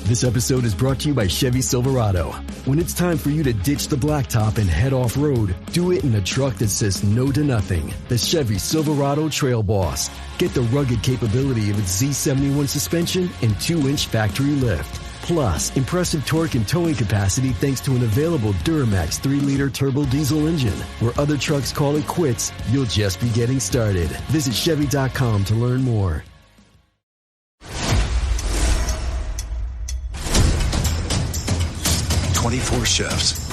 This episode is brought to you by Chevy Silverado. When it's time for you to ditch the blacktop and head off-road, do it in a truck that says no to nothing. The Chevy Silverado Trail Boss. Get the rugged capability of its Z71 suspension and 2-inch factory lift. Plus, impressive torque and towing capacity thanks to an available Duramax 3-liter turbo diesel engine. Where other trucks call it quits, you'll just be getting started. Visit Chevy.com to learn more. "24 chefs,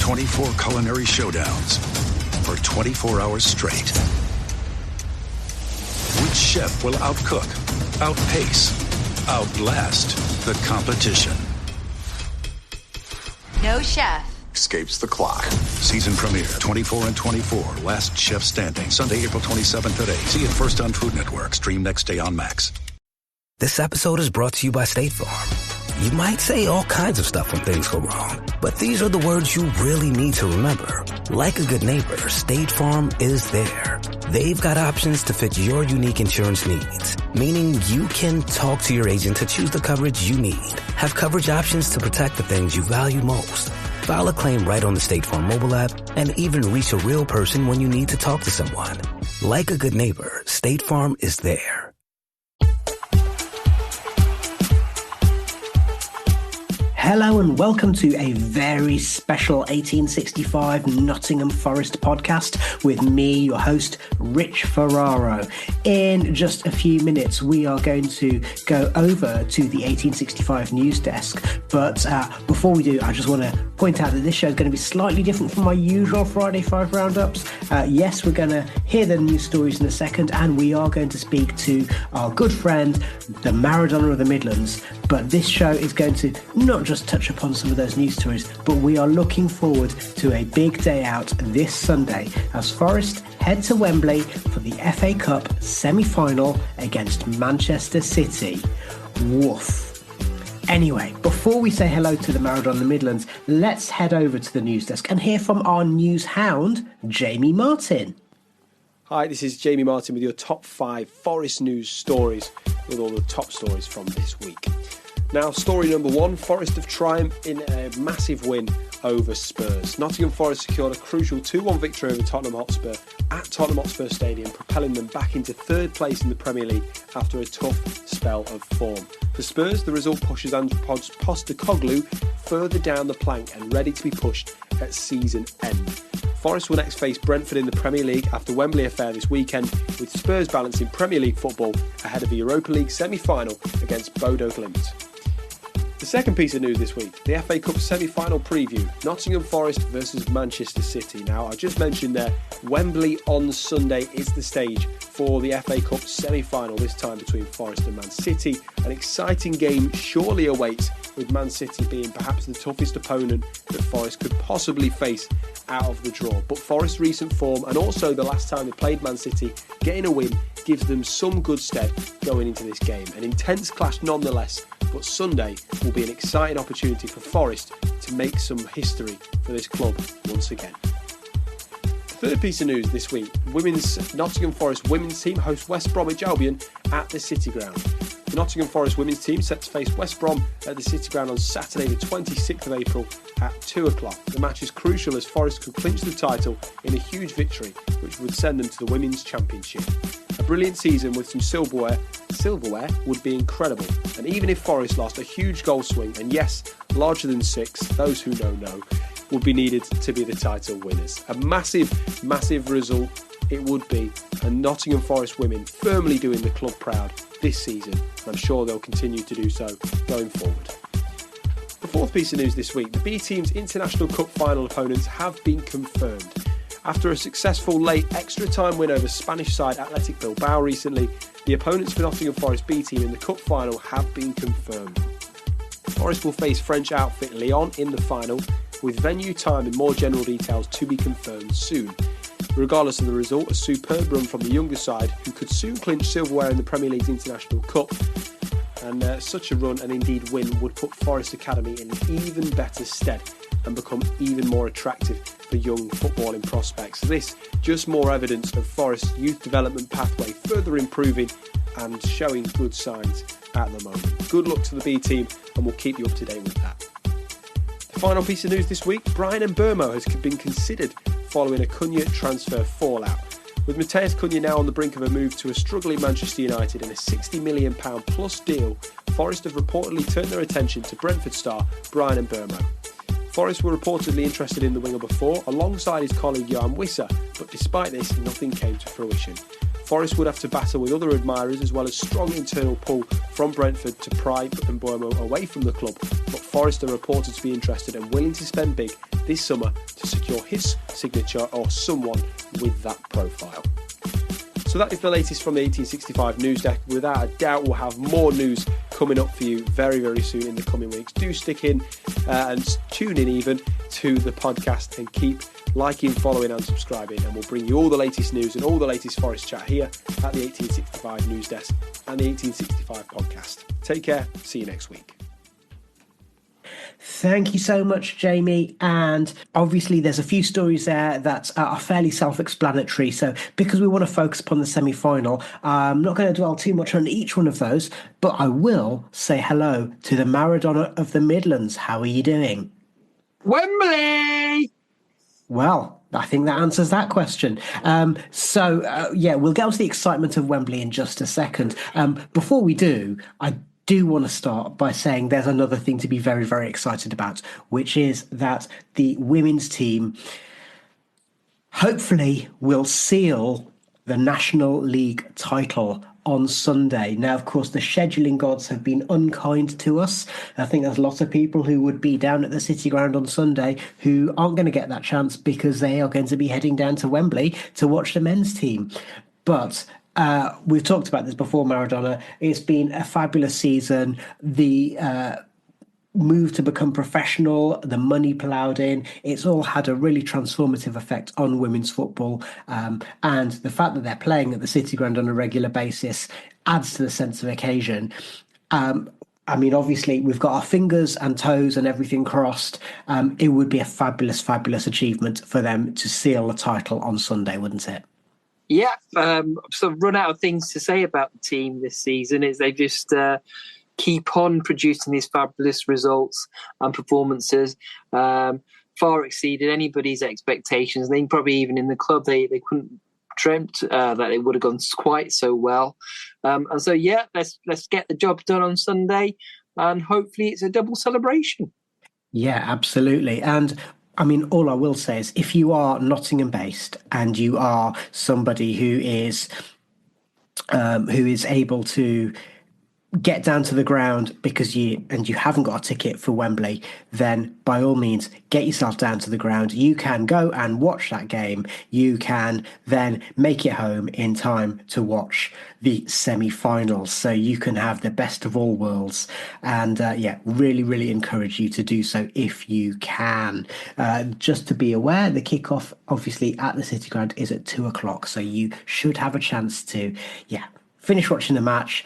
24 culinary showdowns for 24 hours straight. Which chef will outcook, outpace, outlast the competition?" No chef escapes the clock. Season premiere, 24 and 24, Last Chef Standing, Sunday, April 27th at 8. See it first on Food Network. Stream next day on Max. This episode is brought to you by State Farm. You might say all kinds of stuff when things go wrong, but these are the words you really need to remember. Like a good neighbor, State Farm is there. They've got options to fit your unique insurance needs, meaning you can talk to your agent to choose the coverage you need, have coverage options to protect the things you value most, file a claim right on the State Farm mobile app, and even reach a real person when you need to talk to someone. Like a good neighbor, State Farm is there. Hello and welcome to a very special 1865 Nottingham Forest podcast with me, your host, Rich Ferraro. In just a few minutes, we are going to go over to the 1865 news desk. But before we do, I just want to point out that this show is going to be slightly different from my usual Friday 5 roundups. Yes, we're going to hear the news stories in a second, and we are going to speak to our good friend, the Maradona of the Midlands. But this show is going to not just touch upon some of those news stories, but we are looking forward to a big day out this Sunday as Forest head to Wembley for the FA Cup semi-final against Manchester City. Woof. Anyway, before we say hello to the Maradona of the Midlands, let's head over to the news desk and hear from our news hound, Jamie Martin. Hi, this is Jamie Martin with your top 5 Forest news stories, with all the top stories from this week. Now, story number 1, Forest have triumphed in a massive win over Spurs. Nottingham Forest secured a crucial 2-1 victory over Tottenham Hotspur at Tottenham Hotspur Stadium, propelling them back into 3rd place in the Premier League after a tough spell of form. For Spurs, the result pushes Ange Postecoglou further down the plank and ready to be pushed at season end. Forest will next face Brentford in the Premier League after Wembley affair this weekend, with Spurs balancing Premier League football ahead of a Europa League semi-final against Bodo Glimt. The second piece of news this week, the FA Cup semi-final preview, Nottingham Forest versus Manchester City. Now, I just mentioned there, Wembley on Sunday is the stage for the FA Cup semi-final, this time between Forest and Man City. An exciting game surely awaits, with Man City being perhaps the toughest opponent that Forest could possibly face out of the draw. But Forest's recent form, and also the last time they played Man City, getting a win gives them some good stead going into this game. An intense clash nonetheless, but Sunday will be an exciting opportunity for Forest to make some history for this club once again. The third piece of news this week, Nottingham Forest women's team hosts West Bromwich Albion at the City Ground. The Nottingham Forest women's team set to face West Brom at the City Ground on Saturday the 26th of April at 2 o'clock. The match is crucial as Forest could clinch the title in a huge victory which would send them to the Women's Championship. A brilliant season with some silverware would be incredible, and even if Forest lost a huge goal swing, and yes, larger than 6, those who know, would be needed to be the title winners. A massive result it would be, and Nottingham Forest women firmly doing the club proud this season, and I'm sure they'll continue to do so going forward. The fourth piece of news this week, the B Team's International Cup final opponents have been confirmed. After a successful late extra time win over Spanish side Athletic Bilbao recently, the opponents for Nottingham Forest B Team in the cup final have been confirmed. Forest will face French outfit Lyon in the final, with venue, time and more general details to be confirmed soon. Regardless of the result, a superb run from the younger side, who could soon clinch silverware in the Premier League's International Cup. And such a run and indeed win would put Forest Academy in even better stead and become even more attractive for young footballing prospects. This just more evidence of Forest's youth development pathway further improving and showing good signs at the moment. Good luck to the B team, and we'll keep you up to date with that. The final piece of news this week, Brian Mbuemo has been considered following a Cunha transfer fallout. With Matheus Cunha now on the brink of a move to a struggling Manchester United in a £60 million plus deal, Forest have reportedly turned their attention to Brentford star Brian Mbuemo. Forest were reportedly interested in the winger before, alongside his colleague Johan Wissa, but despite this, nothing came to fruition. Forest would have to battle with other admirers as well as strong internal pull from Brentford to pry Mbuemo away from the club, but Forest are reported to be interested and willing to spend big this summer to secure his signature or someone with that profile. So that is the latest from the 1865 news desk. Without a doubt, we'll have more news coming up for you very, very soon in the coming weeks. Do stick in and tune in even to the podcast and keep liking, following and subscribing, and we'll bring you all the latest news and all the latest Forest chat here at the 1865 news desk and the 1865 podcast. Take care. See you next week. Thank you so much, Jamie. And obviously there's a few stories there that are fairly self-explanatory. So because we want to focus upon the semi-final, I'm not going to dwell too much on each one of those, but I will say hello to the Maradona of the Midlands. How are you doing? Wembley! Well, I think that answers that question. We'll get on to the excitement of Wembley in just a second. Before we do, I do want to start by saying there's another thing to be very, very excited about, which is that the women's team hopefully will seal the National League title on Sunday. Now, of course, the scheduling gods have been unkind to us. I think there's lots of people who would be down at the City Ground on Sunday who aren't going to get that chance because they are going to be heading down to Wembley to watch the men's team. But we've talked about this before, Maradona. It's been a fabulous season. The move to become professional, the money ploughed in, it's all had a really transformative effect on women's football. And the fact that they're playing at the City Ground on a regular basis adds to the sense of occasion. Obviously, we've got our fingers and toes and everything crossed. It would be a fabulous, fabulous achievement for them to seal the title on Sunday, wouldn't it? Yeah, sort of run out of things to say about the team this season. Is they just keep on producing these fabulous results and performances, far exceeded anybody's expectations. I think probably even in the club they couldn't dreamt that it would have gone quite so well. Let's get the job done on Sunday, and hopefully it's a double celebration. Yeah, absolutely. And all I will say is if you are Nottingham based and you are somebody who is able to get down to the ground because you haven't got a ticket for Wembley, then by all means get yourself down to the ground. You can go and watch that game. You can then make it home in time to watch the semi-finals, so you can have the best of all worlds. And really, really encourage you to do so if you can. Just to be aware, the kickoff obviously at the City Ground is at 2:00, so you should have a chance to finish watching the match.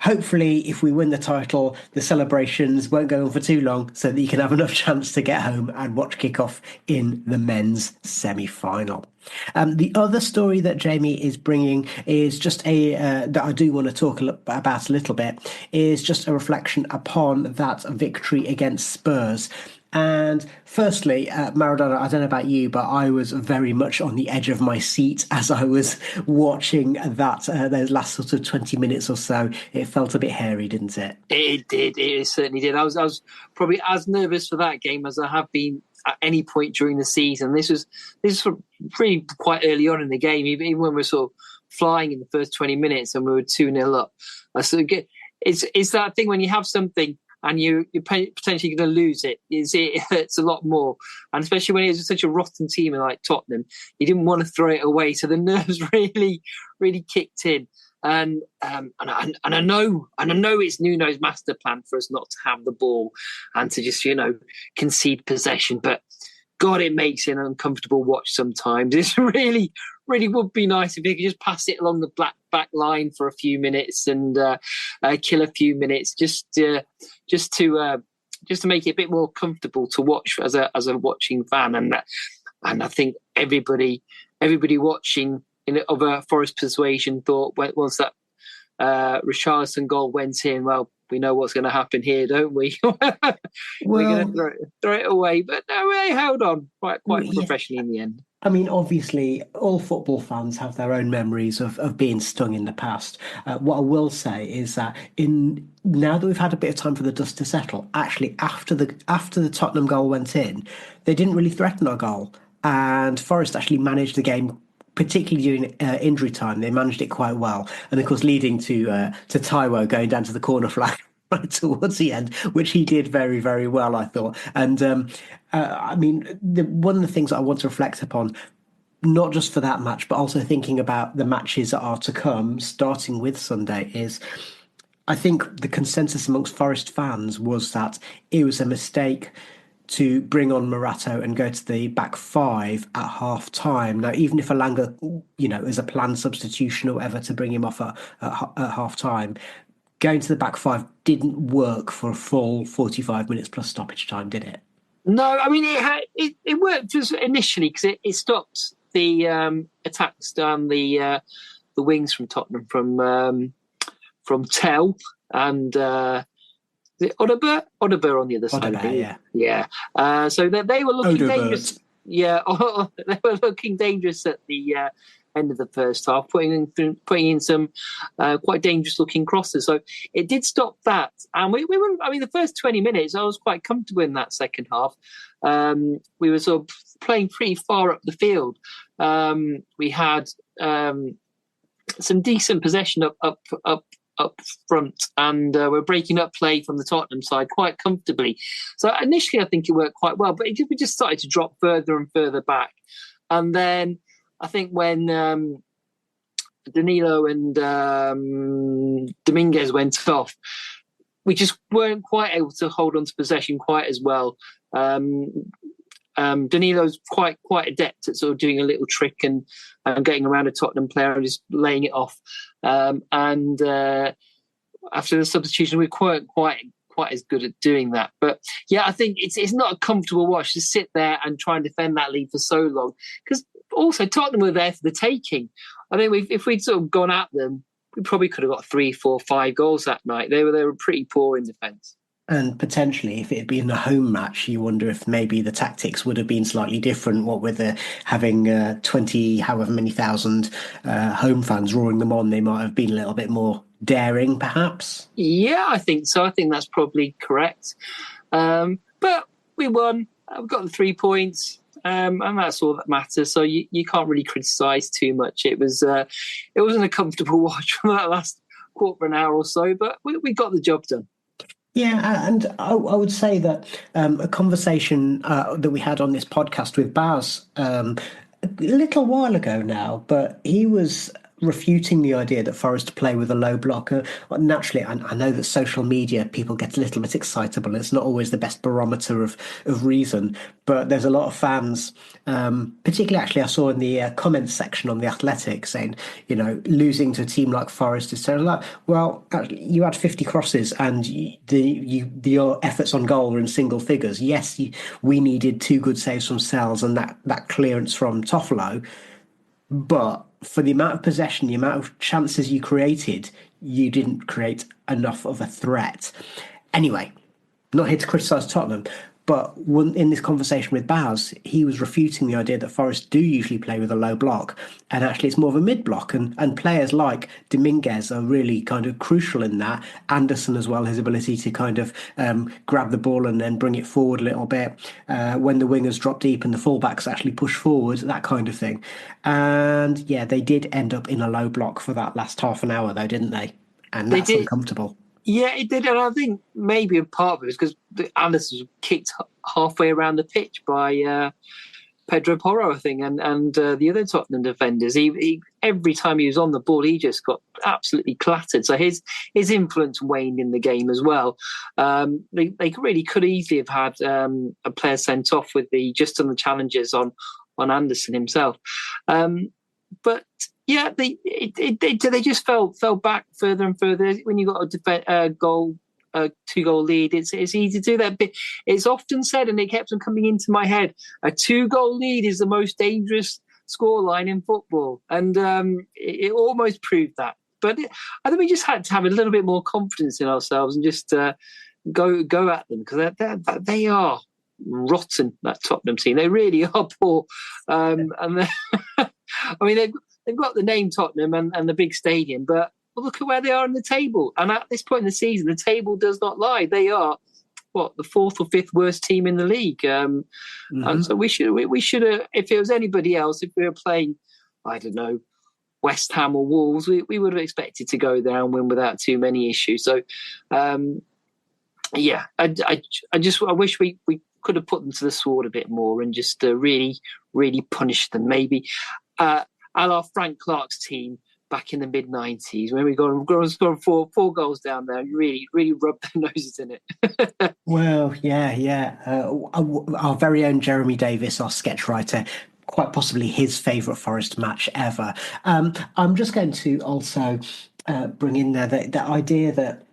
Hopefully, if we win the title, the celebrations won't go on for too long so that you can have enough chance to get home and watch kickoff in the men's semi-final. The other story that Jamie is bringing is just that I do want to talk about a little bit, is just a reflection upon that victory against Spurs. And firstly, Maradona, I don't know about you, but I was very much on the edge of my seat as I was watching that those last sort of 20 minutes or so. It felt a bit hairy, didn't it? It did. It certainly did. I was probably as nervous for that game as I have been at any point during the season. This was pretty quite early on in the game, even when we were sort of flying in the first 20 minutes and we were 2-0 up. So it's that thing when you have something and you're potentially going to lose it. It hurts a lot more. And especially when it was such a rotten team like Tottenham, you didn't want to throw it away. So the nerves really, really kicked in. And I know it's Nuno's master plan for us not to have the ball and to just, concede possession. But God, it makes it an uncomfortable watch sometimes. It's really, really would be nice if you could just pass it along the back line for a few minutes and kill a few minutes just to make it a bit more comfortable to watch as a watching fan. And I think everybody watching of a Forest persuasion thought once that Richarlison goal went in, well, we know what's going to happen here, don't we? We're going to throw it away. But no, they held on quite professionally in the end. I mean, obviously, all football fans have their own memories of being stung in the past. What I will say is that now that we've had a bit of time for the dust to settle, actually, after the Tottenham goal went in, they didn't really threaten our goal. And Forest actually managed the game, particularly during injury time. They managed it quite well. And of course, leading to Taiwo going down to the corner flag right towards the end, which he did very, very well, I thought. And I mean, one of the things that I want to reflect upon, not just for that match, but also thinking about the matches that are to come, starting with Sunday, is I think the consensus amongst Forest fans was that it was a mistake to bring on Morato and go to the back five at half time. Now, even if Alanga, is a planned substitution or whatever to bring him off at half time, going to the back five didn't work for a full 45 minutes plus stoppage time, did it? No, I mean, it worked just initially because it stopped the attacks down the wings from Tottenham from Tell and Odeber on the other side. Yeah. So they were looking dangerous. Yeah, they were looking dangerous at the end of the first half, putting in some quite dangerous looking crosses. So it did stop that, and we were. I mean, the first 20 minutes, I was quite comfortable in that second half. We were sort of playing pretty far up the field. We had some decent possession up front, and we're breaking up play from the Tottenham side quite comfortably. So initially, I think it worked quite well, but we just started to drop further and further back. And then I think when Danilo and Dominguez went off, we just weren't quite able to hold on to possession quite as well. Danilo's quite adept at sort of doing a little trick and getting around a Tottenham player and just laying it off. And after the substitution, we weren't quite as good at doing that. But yeah, I think it's not a comfortable watch to sit there and try and defend that lead for so long. Because also Tottenham were there for the taking. I think if we'd sort of gone at them, we probably could have got 3, 4, 5 goals that night. They were pretty poor in defence. And potentially, if it had been a home match, you wonder if maybe the tactics would have been slightly different. What with having 20, however many thousand home fans roaring them on, they might have been a little bit more daring, perhaps. Yeah, I think so. I think that's probably correct. But we won. We got the 3 points, and that's all that matters. So you can't really criticise too much. It wasn't a comfortable watch for that last quarter of an hour or so, but we got the job done. Yeah, and I would say that a conversation that we had on this podcast with Baz a little while ago now, but he was refuting the idea that Forest play with a low block. Naturally, I know that social media, people get a little bit excitable. It's not always the best barometer of reason, but there's a lot of fans, particularly actually I saw in the comments section on The Athletic saying, losing to a team like Forest is terrible. Like, well, you had 50 crosses and your efforts on goal were in single figures. Yes, we needed 2 good saves from Sells and that clearance from Toffolo, but for the amount of possession, the amount of chances you created, you didn't create enough of a threat. Anyway, not here to criticise Tottenham, but in this conversation with Baz, he was refuting the idea that Forest do usually play with a low block, and actually it's more of a mid-block, and players like Dominguez are really kind of crucial in that. Anderson as well, his ability to kind of grab the ball and then bring it forward a little bit when the wingers drop deep and the fullbacks actually push forward, that kind of thing. And yeah, they did end up in a low block for that last half an hour though, didn't they? And that's uncomfortable. Yeah, it did, and I think maybe a part of it was because Anderson was kicked halfway around the pitch by Pedro Porro, I think, and the other Tottenham defenders. He every time he was on the ball, he just got absolutely clattered. So his influence waned in the game as well. They really could easily have had a player sent off with just on the challenges on Anderson himself. But yeah, they just fell back further and further. When you got a 2-goal lead, it's easy to do that. But it's often said, and it kept on coming into my head, a 2-goal lead is the most dangerous scoreline in football, and it almost proved that. But I think we just had to have a little bit more confidence in ourselves and just go at them, because they are rotten, that Tottenham team. They really are poor. And I mean, they've got the name Tottenham and the big stadium, but look at where they are in the table. And at this point in the season, the table does not lie. They are the fourth or fifth worst team in the league. And so we should have, if it was anybody else, if we were playing, I don't know, West Ham or Wolves, we would have expected to go there and win without too many issues. So, I wish we could have put them to the sword a bit more and just really, really punished them. Maybe a la Frank Clark's team back in the mid-90s, when we got and scored four goals down there and really, really rubbed their noses in it. Well, yeah. Our very own Jeremy Davis, our sketch writer, quite possibly his favourite Forest match ever. I'm just going to also bring in there the idea that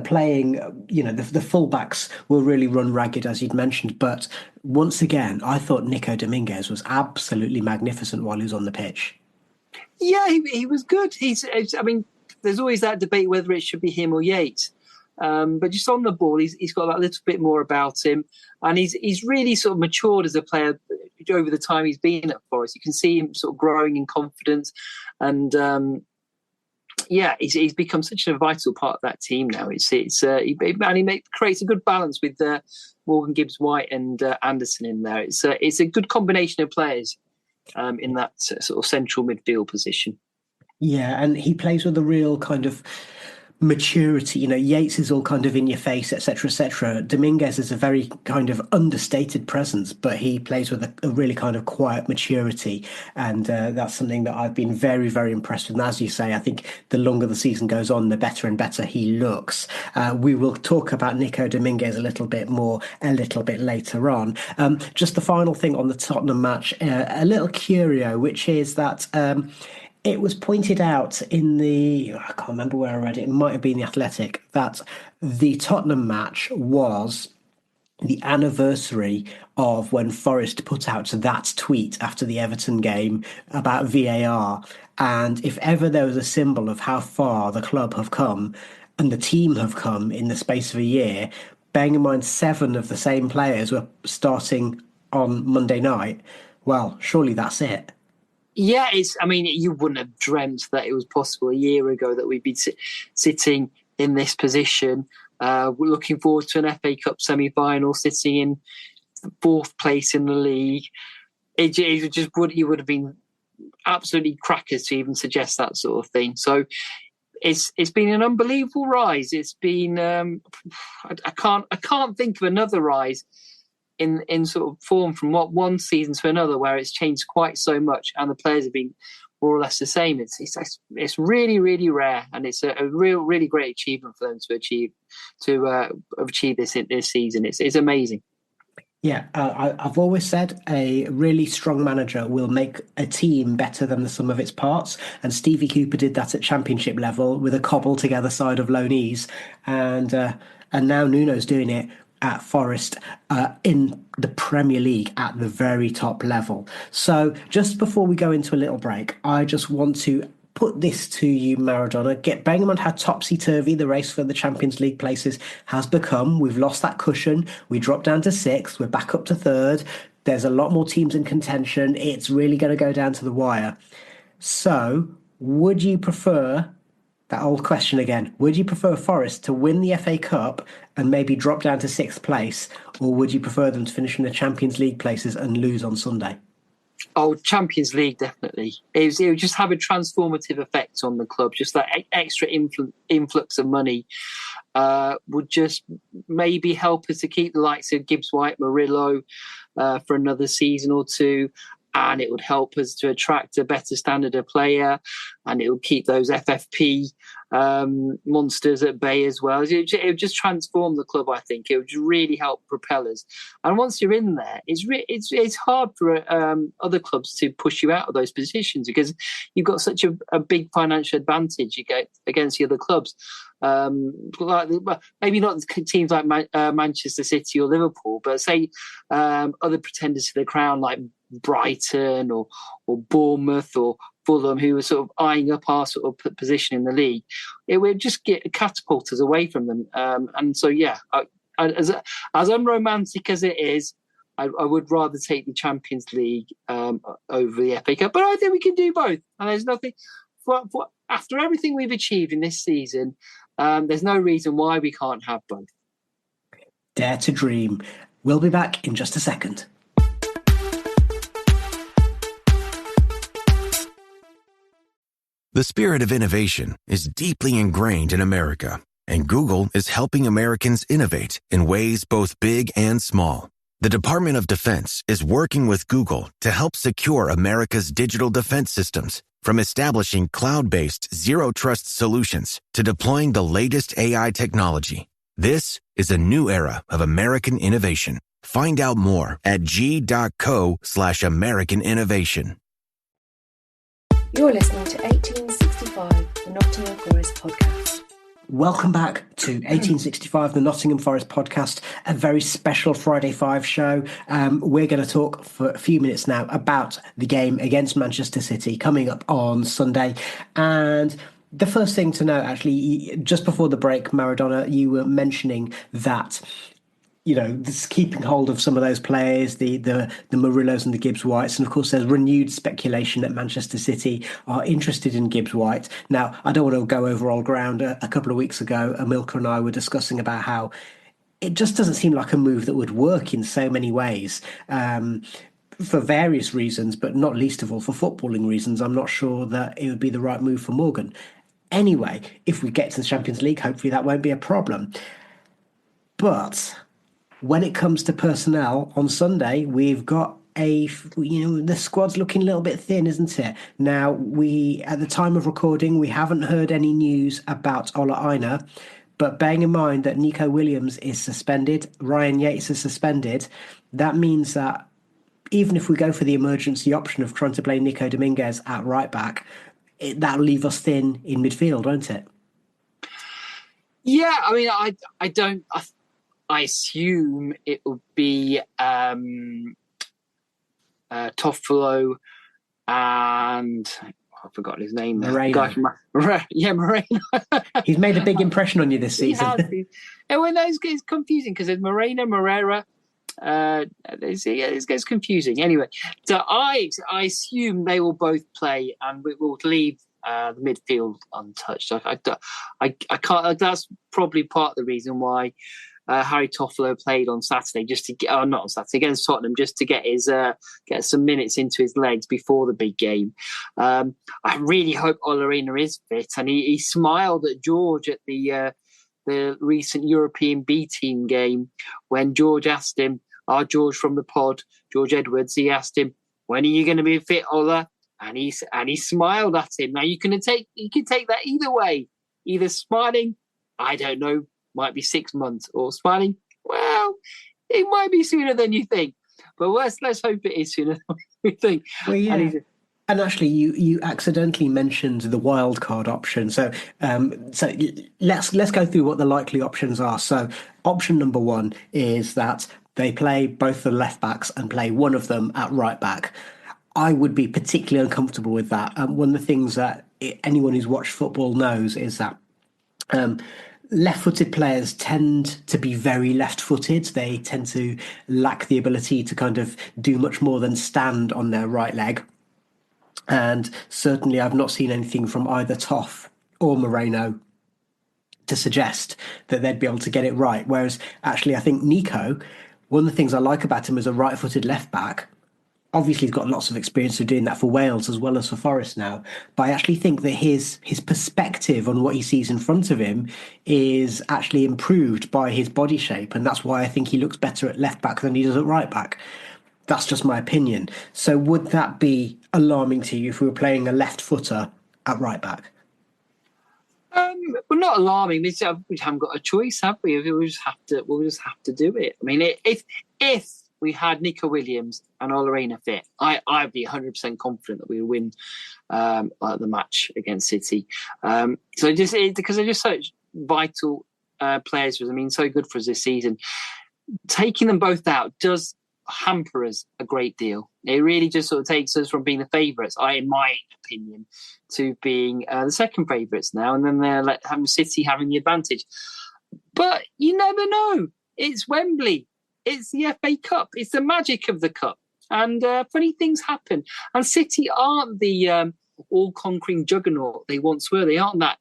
playing, the fullbacks will really run ragged, as you'd mentioned. But once again, I thought Nico Dominguez was absolutely magnificent while he was on the pitch. Yeah, he was good. I mean, there's always that debate whether it should be him or Yates. But just on the ball, he's got that little bit more about him. And he's really sort of matured as a player over the time he's been at Forest. You can see him sort of growing in confidence. And he's become such a vital part of that team now. He creates a good balance with Morgan Gibbs-White and Anderson in there. It's a good combination of players in that sort of central midfield position. Yeah, and he plays with a real kind of maturity. Yates is all kind of in your face, etc., etc. Dominguez is a very kind of understated presence, but he plays with a really kind of quiet maturity, and that's something that I've been very, very impressed with. And as you say, I think the longer the season goes on, the better and better he looks. We will talk about Nico Dominguez a little bit later on. Just the final thing on the Tottenham match, a little curio, which is that it was pointed out I can't remember where I read it, it might have been The Athletic, that the Tottenham match was the anniversary of when Forest put out that tweet after the Everton game about VAR. And if ever there was a symbol of how far the club have come and the team have come in the space of a year, bearing in mind 7 of the same players were starting on Monday night, well, surely that's it. Yeah, you wouldn't have dreamt that it was possible a year ago that we'd be sitting in this position. We're looking forward to an FA Cup semi-final, sitting in 4th place in the league. You would have been absolutely crackers to even suggest that sort of thing. So it's been an unbelievable rise. It's been I can't think of another rise in sort of form from one season to another where it's changed quite so much and the players have been more or less the same. It's really, really rare, and it's a really great achievement for them to achieve this season. It's amazing. Yeah, I've always said a really strong manager will make a team better than the sum of its parts, and Stevie Cooper did that at Championship level with a cobbled together side of loanees, and now Nuno's doing it at Forest in the Premier League at the very top level. So just before we go into a little break, I just want to put this to you, Maradona. Bearing in mind how topsy-turvy the race for the Champions League places has become. We've lost that cushion. We dropped down to 6th. We're back up to 3rd. There's a lot more teams in contention. It's really going to go down to the wire. So would you prefer, that old question again, would you prefer Forest to win the FA Cup and maybe drop down to 6th place, or would you prefer them to finish in the Champions League places and lose on Sunday? Oh, Champions League, definitely. It would just have a transformative effect on the club. Just that extra influx of money would just maybe help us to keep the likes of Gibbs-White, Murillo for another season or two. And it would help us to attract a better standard of player, and it would keep those FFP monsters at bay as well. It would just transform the club, I think. It would really help propel us. And once you're in there, it's hard for other clubs to push you out of those positions because you've got such a big financial advantage you get against the other clubs. Maybe not teams like Manchester City or Liverpool, but say other pretenders to the crown like Brighton or Bournemouth or Fulham, who were sort of eyeing up our sort of position in the league, it would just catapult us away from them. And so, as unromantic as it is, I would rather take the Champions League over the FA Cup. But I think we can do both. And there's nothing, after everything we've achieved in this season, there's no reason why we can't have both. Dare to dream. We'll be back in just a second. The spirit of innovation is deeply ingrained in America, and Google is helping Americans innovate in ways both big and small. The Department of Defense is working with Google to help secure America's digital defense systems, from establishing cloud-based zero-trust solutions to deploying the latest AI technology. This is a new era of American innovation. Find out more at g.co/American innovation. You're listening to 1865, the Nottingham Forest podcast. Welcome back to 1865, the Nottingham Forest podcast, a very special Friday 5 show. We're going to talk for a few minutes now about the game against Manchester City coming up on Sunday. And the first thing to know, actually, just before the break, Maradona, you were mentioning that, you know, this keeping hold of some of those players, the Murillos and the Gibbs Whites. And of course, there's renewed speculation that Manchester City are interested in Gibbs White. Now, I don't want to go over old ground. A couple of weeks ago, Amilcar and I were discussing about how it just doesn't seem like a move that would work in so many ways. For various reasons, but not least of all for footballing reasons. I'm not sure that it would be the right move for Morgan. Anyway, if we get to the Champions League, hopefully that won't be a problem. But when it comes to personnel on Sunday, we've got the squad's looking a little bit thin, isn't it? Now, at the time of recording, we haven't heard any news about Ola Aina, but bearing in mind that Nico Williams is suspended, Ryan Yates is suspended, that means that even if we go for the emergency option of trying to play Nico Dominguez at right back, that'll leave us thin in midfield, won't it? Yeah, I mean, I assume it will be Toffolo and I've forgotten his name now. Moreno. Moreno. He's made a big impression on you this season. And when those get confusing because there's Moreno, Morera. It gets confusing. Anyway, so I assume they will both play and we will leave the midfield untouched. I can't. That's probably part of the reason why Harry Toffolo played on Saturday, just to get, not on Saturday, against Tottenham, just to get some minutes into his legs before the big game. I really hope Ola Aina is fit, and he smiled at George at the recent European B team game when George asked him, George from the pod, George Edwards, he asked him, when are you going to be fit, Ola? And he smiled at him. Now you can take that either way, either smiling, I don't know, might be 6 months, or smiling, well, it might be sooner than you think. But let's hope it is sooner than we think. Well, yeah. And actually, you accidentally mentioned the wild card option. So let's go through what the likely options are. So option number one is that they play both the left backs and play one of them at right back. I would be particularly uncomfortable with that. One of the things that anyone who's watched football knows is that left-footed players tend to be very left-footed. They tend to lack the ability to kind of do much more than stand on their right leg. And certainly I've not seen anything from either Toff or Moreno to suggest that they'd be able to get it right. Whereas actually I think Nico, one of the things I like about him as a right-footed left-back, obviously he's got lots of experience of doing that for Wales as well as for Forest now, but I actually think that his perspective on what he sees in front of him is actually improved by his body shape, and that's why I think he looks better at left-back than he does at right-back. That's just my opinion. So would that be alarming to you if we were playing a left footer at right back? Well, not alarming. We haven't got a choice, have we? We'll just have to do it. I mean, if we had Nico Williams and Ola Aina fit, I'd be 100% confident that we would win the match against City. Because they're just such vital players for us. I mean, so good for us this season. Taking them both out does hamper us a great deal. It really just sort of takes us from being the favourites, in my opinion, to being the second favourites now, and then they're having City having the advantage. But you never know. It's Wembley. It's the FA Cup. It's the magic of the cup. And funny things happen. And City aren't the all-conquering juggernaut they once were. They aren't that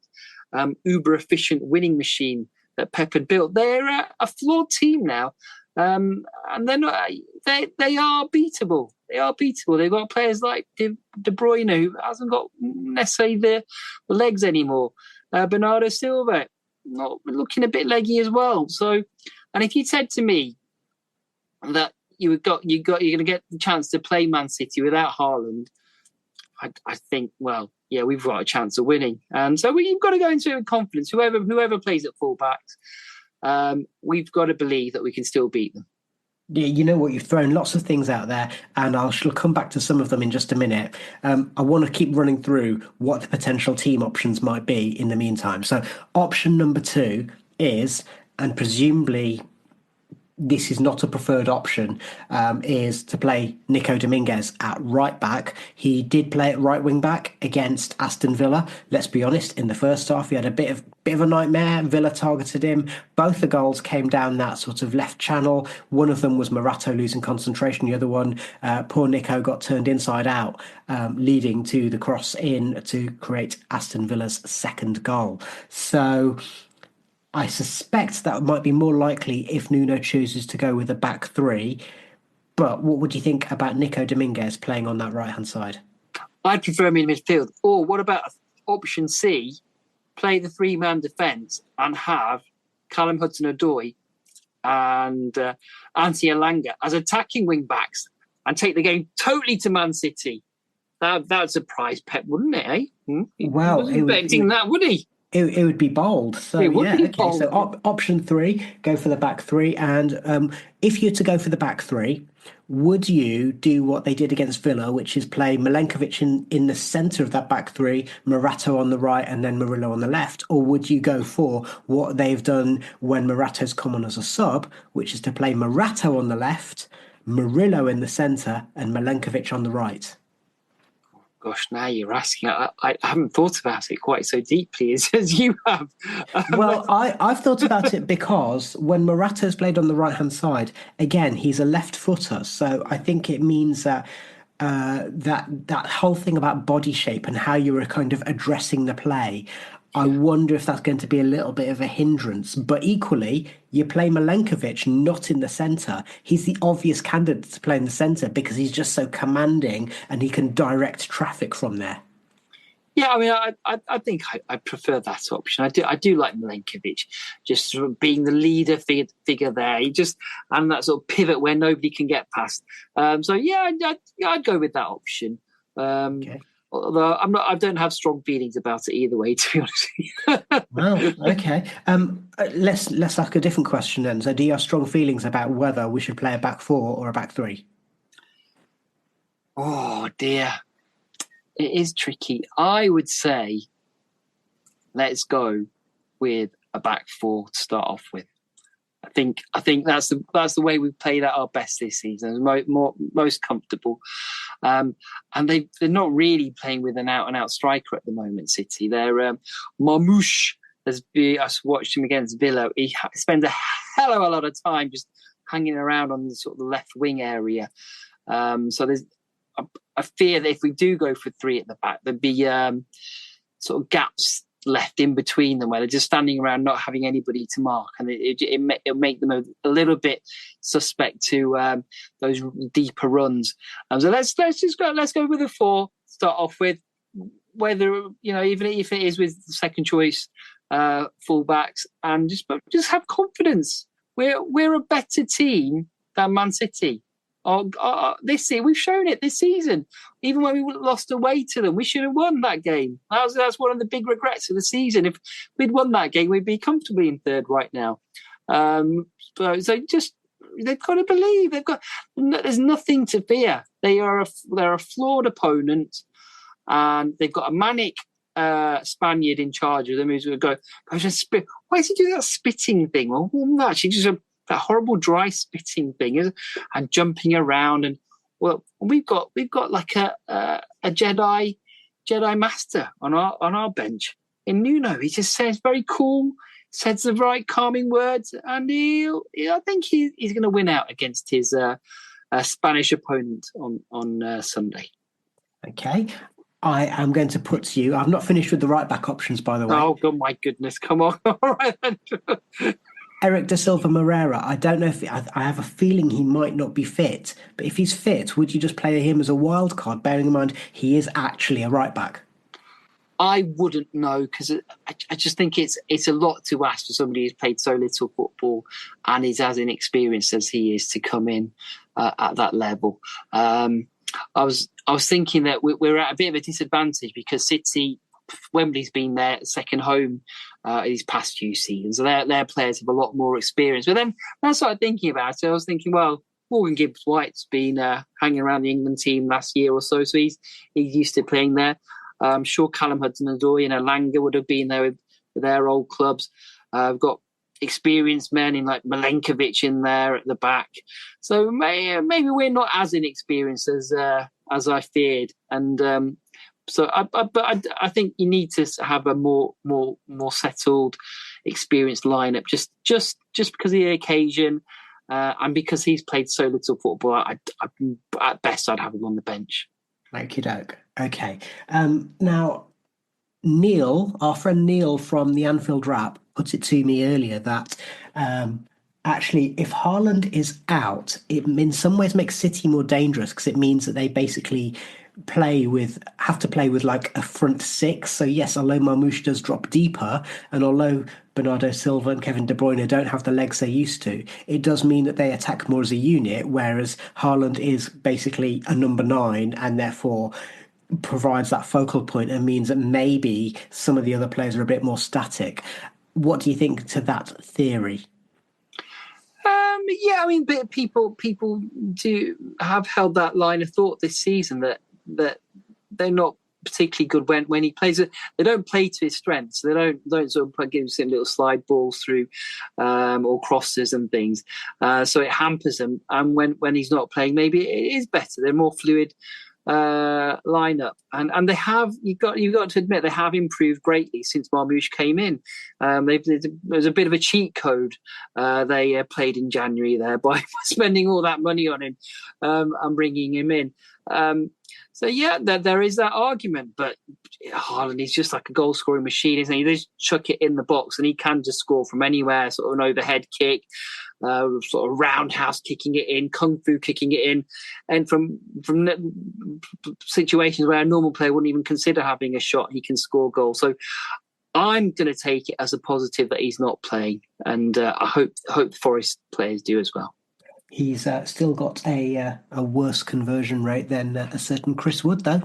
uber-efficient winning machine that Pep had built. They're a flawed team now. And they're not, they are beatable. They are beatable. They've got players like De Bruyne, who hasn't got necessarily the legs anymore. Bernardo Silva, not looking a bit leggy as well. So, and if you said to me that you're going to get the chance to play Man City without Haaland, I think, well, yeah, we've got a chance of winning. And so we've got to go into it with confidence. Whoever plays at fullbacks, we've got to believe that we can still beat them. Yeah, you know what? You've thrown lots of things out there, and I shall come back to some of them in just a minute. I want to keep running through what the potential team options might be in the meantime. So option number 2 is, and presumably this is not a preferred option, is to play Nico Dominguez at right back. He did play at right wing back against Aston Villa. Let's be honest, in the first half he had a bit of a nightmare. Villa targeted him. Both the goals came down that sort of left channel. One of them was Morata losing concentration. The other one, poor Nico got turned inside out, leading to the cross in to create Aston Villa's second goal. So I suspect that might be more likely if Nuno chooses to go with a back 3. But what would you think about Nico Dominguez playing on that right-hand side? I'd prefer him in midfield. Or what about option C, play the 3-man defence and have Callum Hudson-Odoi and Ante Elanga as attacking wing-backs and take the game totally to Man City? That would surprise Pep, wouldn't it, eh? He wasn't expecting that, would he? It would be bold. So bold. So option 3, go for the back 3. And if you're to go for the back 3, would you do what they did against Villa, which is play Milenkovic in the centre of that back 3, Morata on the right, and then Murillo on the left? Or would you go for what they've done when Morata's come on as a sub, which is to play Morata on the left, Murillo in the centre, and Milenkovic on the right? Gosh, now you're asking. I haven't thought about it quite so deeply as you have. Well, I've thought about it because when Morata's played on the right-hand side, again, he's a left footer. So I think it means that that whole thing about body shape and how you were kind of addressing the play, I wonder if that's going to be a little bit of a hindrance. But equally, you play Milenkovic not in the centre. He's the obvious candidate to play in the centre because he's just so commanding and he can direct traffic from there. Yeah, I mean, I think I prefer that option. I do like Milenkovic, just sort of being the leader figure there. And that sort of pivot where nobody can get past. So yeah, I'd go with that option. Okay. Although I don't have strong feelings about it either way, to be honest. Well, okay. Let's ask a different question then. So, do you have strong feelings about whether we should play a back 4 or a back 3? Oh dear, it is tricky. I would say let's go with a back 4 to start off with. I think that's the way we've played at our best this season. Most comfortable, and they're not really playing with an out-and-out striker at the moment. City, they're Marmouche. I watched him against Villa. He spends a hell of a lot of time just hanging around on the sort of the left wing area. So there's I fear that if we do go for 3 at the back, there'd be sort of gaps left in between them where they're just standing around not having anybody to mark, and it'll make them a little bit suspect to those deeper runs. So let's go with a 4 start off with, whether even if it is with the second choice fullbacks, and just have confidence. We're a better team than Man City. This year we've shown it this season. Even when we lost away to them, we should have won that game. That's one of the big regrets of the season. If we'd won that game, we'd be comfortably in third right now. So just they've got to believe. There's nothing to fear. They're a flawed opponent, and they've got a manic Spaniard in charge of them who's going to go. Why is he doing that spitting thing? Well, actually, just that horrible dry spitting thing and jumping around. And well, we've got like a Jedi master on our bench in Nuno. He just says very cool, says the right calming words, and I think he's going to win out against his Spanish opponent on Sunday. Okay. I am going to put to you, I've not finished with the right back options, by the way. Oh, God, my goodness. Come on. All right, then. Eric da Silva Moreira, I don't know if I have a feeling he might not be fit, but if he's fit, would you just play him as a wild card, bearing in mind he is actually a right back? I wouldn't know, because I just think it's a lot to ask for somebody who's played so little football and is as inexperienced as he is to come in at that level. I was thinking that we're at a bit of a disadvantage because City, Wembley's been their second home these past few seasons. So their players have a lot more experience. But then when I started thinking about it, I was thinking, well, Morgan Gibbs-White's been hanging around the England team last year or so he's used to playing there. I'm sure Callum Hudson-Odoi and Elanga would have been there with their old clubs. We've got experienced men in like Milenkovic in there at the back, so maybe we're not as inexperienced as I feared, and so I think you need to have a more settled, experienced lineup just because of the occasion, and because he's played so little football. At best I'd have him on the bench. Okie doke. Okay. Now, Neil, our friend Neil from the Anfield Wrap, put it to me earlier that actually, if Haaland is out, it in some ways makes City more dangerous because it means that they basically have to play with like a front six. So yes, although Marmoush does drop deeper, and although Bernardo Silva and Kevin De Bruyne don't have the legs they used to, it does mean that they attack more as a unit, whereas Haaland is basically a number 9 and therefore provides that focal point and means that maybe some of the other players are a bit more static. What do you think to that theory? Yeah, I mean, people do have held that line of thought this season that they're not particularly good when he plays. They don't play to his strengths. They don't sort of give him little slide balls through or crosses and things. So it hampers them. And when he's not playing, maybe it is better. They're more fluid lineup, and they have you've got to admit they have improved greatly since Marmoush came in. There's a bit of a cheat code they played in January there by spending all that money on him and bringing him in. So yeah, there is that argument, but Haaland is just like a goal scoring machine, isn't he? They just chuck it in the box and he can just score from anywhere, sort of an overhead kick, sort of roundhouse kicking it in, kung fu kicking it in, and from situations where a normal player wouldn't even consider having a shot, he can score goals. So I'm going to take it as a positive that he's not playing, and I hope Forest players do as well. He's still got a worse conversion rate than a certain Chris Wood, though.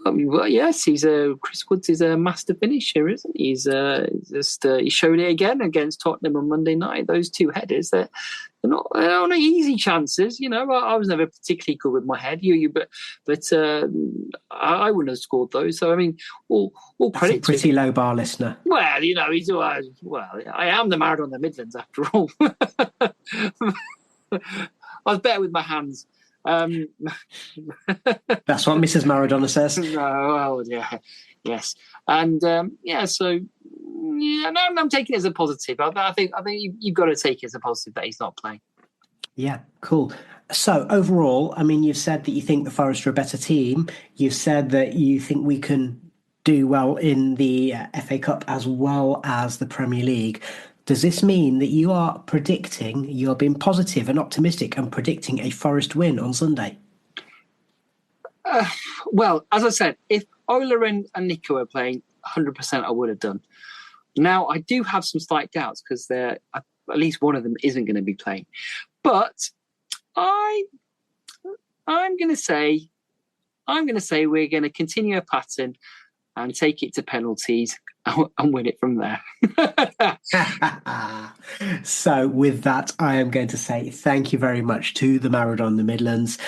Well, yes, Chris Woods is a master finisher, isn't he? He showed it again against Tottenham on Monday night. Those two headers, they're not easy chances. You know, I was never particularly good with my head. But I wouldn't have scored those. So I mean, all credit. That's a pretty low bar, listener. Well, you know, I am the Maradona Of The Midlands after all. I was better with my hands. That's what Mrs. Maradona says. No, well, yeah, yes, and so yeah, no, I'm taking it as a positive. I think you've got to take it as a positive that he's not playing. Yeah, cool. So overall, I mean, you've said that you think the Forest are a better team. You've said that you think we can do well in the FA Cup as well as the Premier League. Does this mean that you're being positive and optimistic and predicting a Forest win on Sunday? Well, as I said, if Ola and Nico were playing, 100% I would have done. Now, I do have some slight doubts because at least one of them isn't going to be playing. But I'm going to say we're going to continue a pattern and take it to penalties and win it from there. So with that, I am going to say thank you very much to the Maradona Of The Midlands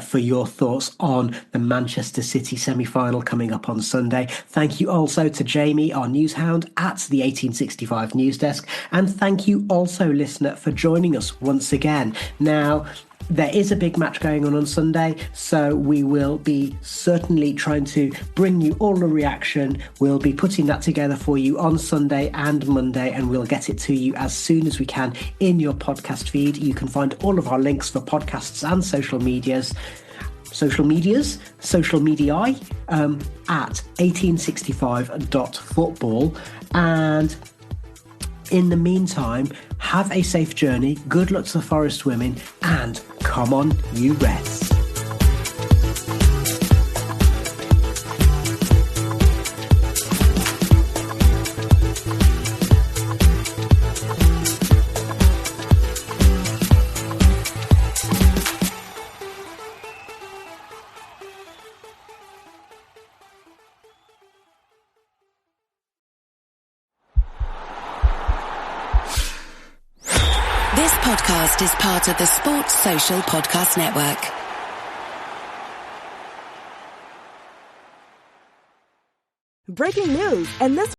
for your thoughts on the Manchester City semi-final coming up on Sunday. Thank you also to Jamie, our news hound at the 1865 News Desk. And thank you also, listener, for joining us once again. Now, there is a big match going on Sunday, so we will be certainly trying to bring you all the reaction. We'll be putting that together for you on Sunday and Monday, and we'll get it to you as soon as we can in your podcast feed. You can find all of our links for podcasts and social media at 1865.football. And in the meantime, have a safe journey, good luck to the Forest women, and come on, you Reds. This podcast is part of the Sports Social Podcast Network. Breaking news, and this